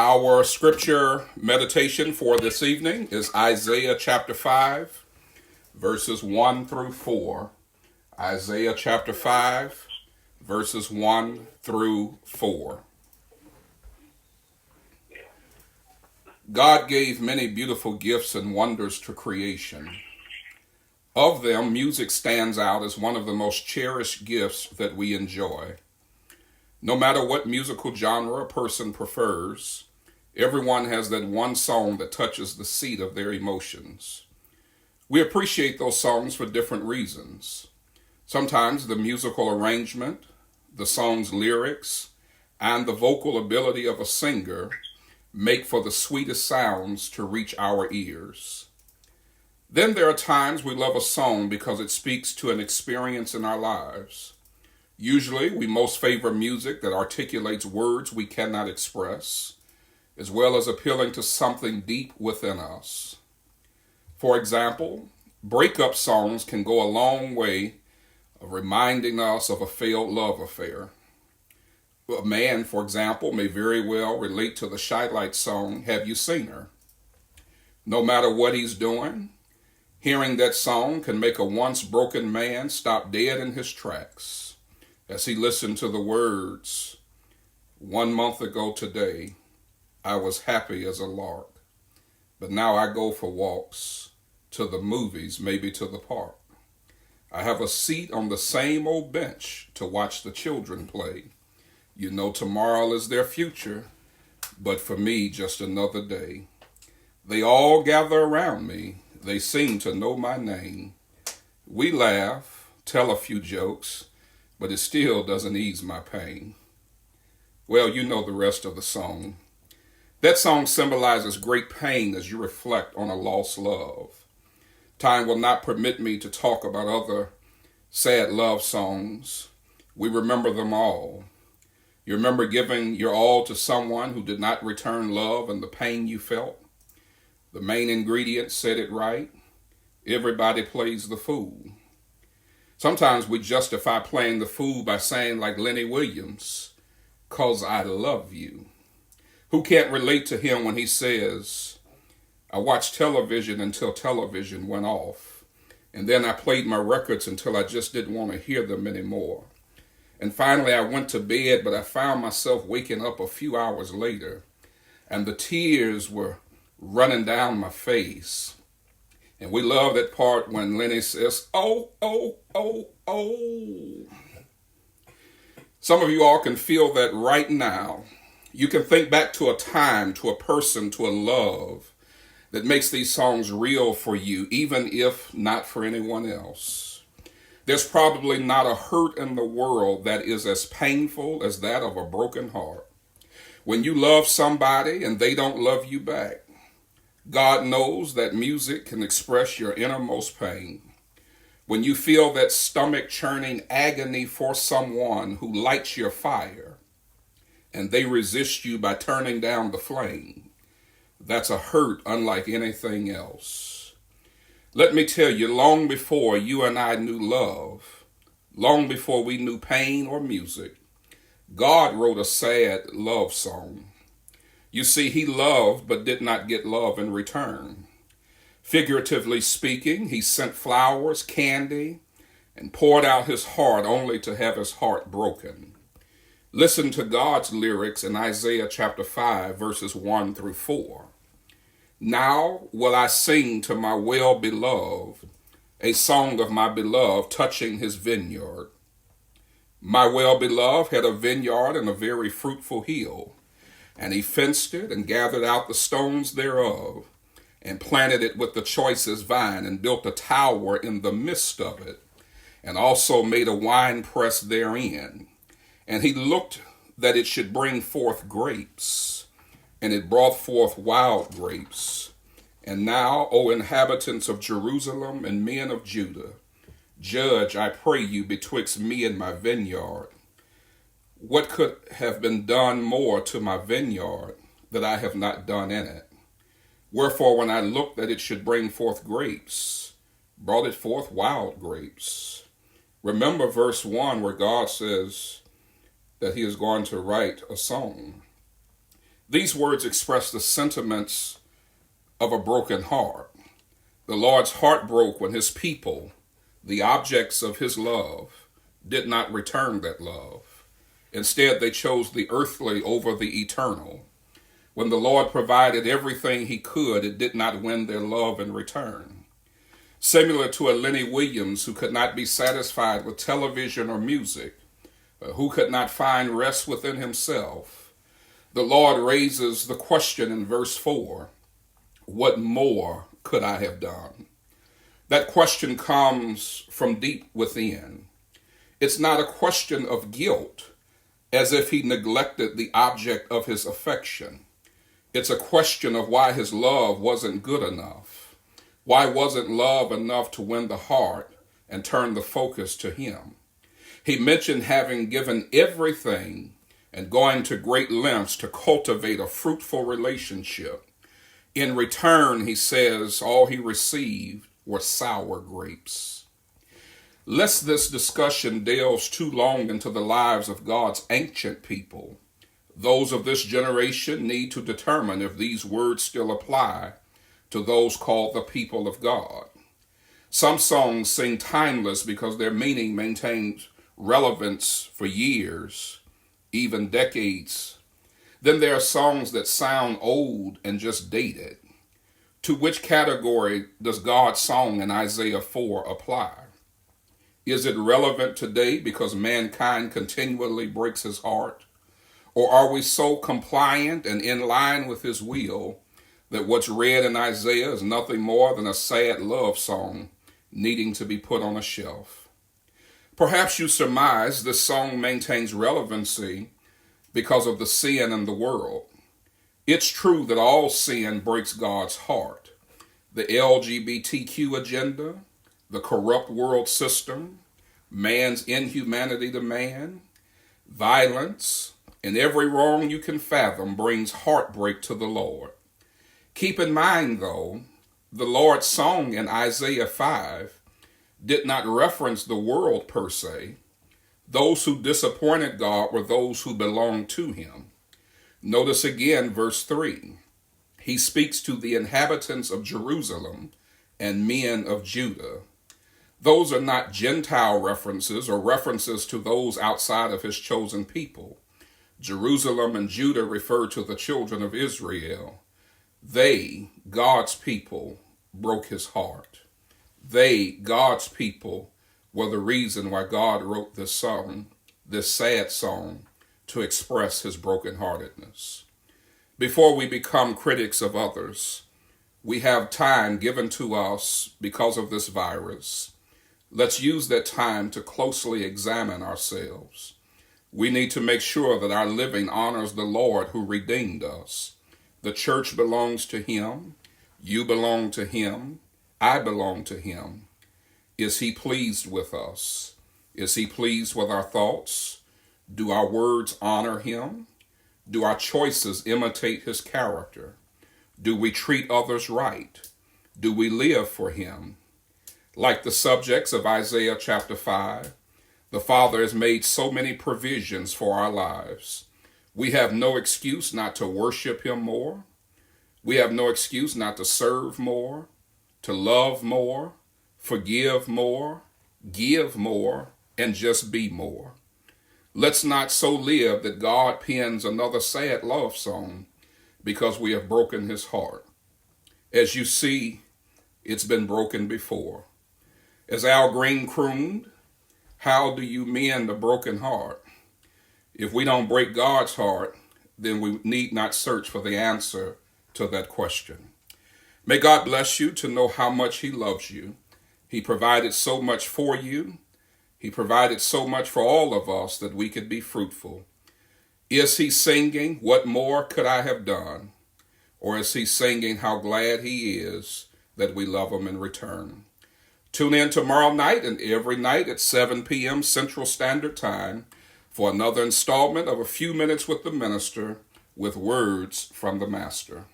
Our scripture meditation for this evening is Isaiah chapter 5, verses 1 through 4. Isaiah chapter 5, verses 1 through 4. God gave many beautiful gifts and wonders to creation. Of them, music stands out as one of the most cherished gifts that we enjoy. No matter what musical genre a person prefers, everyone has that one song that touches the seat of their emotions. We appreciate those songs for different reasons. Sometimes the musical arrangement, the song's lyrics, and the vocal ability of a singer make for the sweetest sounds to reach our ears. Then there are times we love a song because it speaks to an experience in our lives. Usually, we most favor music that articulates words we cannot express, as well as appealing to something deep within us. For example, breakup songs can go a long way of reminding us of a failed love affair. A man, for example, may very well relate to the Shylight song, Have You Seen Her? No matter what he's doing, hearing that song can make a once broken man stop dead in his tracks as he listened to the words, 1 month ago today, I was happy as a lark, but now I go for walks, to the movies, maybe to the park. I have a seat on the same old bench to watch the children play. You know tomorrow is their future, but for me, just another day. They all gather around me. They seem to know my name. We laugh, tell a few jokes, but it still doesn't ease my pain. Well, you know the rest of the song. That song symbolizes great pain as you reflect on a lost love. Time will not permit me to talk about other sad love songs. We remember them all. You remember giving your all to someone who did not return love and the pain you felt? The main ingredient said it right. Everybody plays the fool. Sometimes we justify playing the fool by saying, like Lenny Williams, "'Cause I love you." Who can't relate to him when he says, I watched television until television went off, and then I played my records until I just didn't want to hear them anymore. And finally I went to bed, but I found myself waking up a few hours later, and the tears were running down my face. And we love that part when Lenny says, oh, oh, oh, oh. Some of you all can feel that right now. You can think back to a time, to a person, to a love that makes these songs real for you, even if not for anyone else. There's probably not a hurt in the world that is as painful as that of a broken heart. When you love somebody and they don't love you back, God knows that music can express your innermost pain. When you feel that stomach-churning agony for someone who lights your fire, and they resist you by turning down the flame, that's a hurt unlike anything else. Let me tell you, long before you and I knew love, long before we knew pain or music, God wrote a sad love song. You see, he loved but did not get love in return. Figuratively speaking, he sent flowers, candy, and poured out his heart only to have his heart broken. Listen to God's lyrics in Isaiah chapter 5, verses 1 through 4. Now will I sing to my well-beloved, a song of my beloved touching his vineyard. My well-beloved had a vineyard and a very fruitful hill, and he fenced it and gathered out the stones thereof, and planted it with the choicest vine, and built a tower in the midst of it, and also made a winepress therein. And he looked that it should bring forth grapes, and it brought forth wild grapes. And now, O inhabitants of Jerusalem and men of Judah, judge, I pray you, betwixt me and my vineyard. What could have been done more to my vineyard that I have not done in it? Wherefore, when I looked that it should bring forth grapes, brought it forth wild grapes. Remember verse 1 where God says that he is going to write a song. These words express the sentiments of a broken heart. The Lord's heart broke when his people, the objects of his love, did not return that love. Instead, they chose the earthly over the eternal. When the Lord provided everything he could, it did not win their love in return. Similar to a Lenny Williams who could not be satisfied with television or music, who could not find rest within himself, the Lord raises the question in verse 4, what more could I have done? That question comes from deep within. It's not a question of guilt, as if he neglected the object of his affection. It's a question of why his love wasn't good enough. Why wasn't love enough to win the heart and turn the focus to him? He mentioned having given everything and going to great lengths to cultivate a fruitful relationship. In return, he says, all he received were sour grapes. Lest this discussion delves too long into the lives of God's ancient people, those of this generation need to determine if these words still apply to those called the people of God. Some songs seem timeless because their meaning maintains relevance for years, even decades. Then there are songs that sound old and just dated. To which category does God's song in Isaiah 4 apply? Is it relevant today because mankind continually breaks his heart? Or are we so compliant and in line with his will that what's read in Isaiah is nothing more than a sad love song needing to be put on a shelf? Perhaps you surmise this song maintains relevancy because of the sin in the world. It's true that all sin breaks God's heart. The LGBTQ agenda, the corrupt world system, man's inhumanity to man, violence, and every wrong you can fathom brings heartbreak to the Lord. Keep in mind, though, the Lord's song in Isaiah 5 did not reference the world per se. Those who disappointed God were those who belonged to him. Notice again verse 3. He speaks to the inhabitants of Jerusalem and men of Judah. Those are not Gentile references or references to those outside of his chosen people. Jerusalem and Judah refer to the children of Israel. They, God's people, broke his heart. They, God's people, were the reason why God wrote this song, this sad song, to express his brokenheartedness. Before we become critics of others, we have time given to us because of this virus. Let's use that time to closely examine ourselves. We need to make sure that our living honors the Lord who redeemed us. The church belongs to him. You belong to him. I belong to him. Is he pleased with us? Is he pleased with our thoughts? Do our words honor him? Do our choices imitate his character? Do we treat others right? Do we live for him? Like the subjects of Isaiah chapter 5, the Father has made so many provisions for our lives. We have no excuse not to worship him more. We have no excuse not to serve more, to love more, forgive more, give more, and just be more. Let's not so live that God pens another sad love song because we have broken his heart. As you see, it's been broken before. As Al Green crooned, how do you mend a broken heart? If we don't break God's heart, then we need not search for the answer to that question. May God bless you to know how much he loves you. He provided so much for you. He provided so much for all of us that we could be fruitful. Is he singing, what more could I have done? Or is he singing how glad he is that we love him in return? Tune in tomorrow night and every night at 7 p.m. Central Standard Time for another installment of A Few Minutes with the Minister with Words from the Master.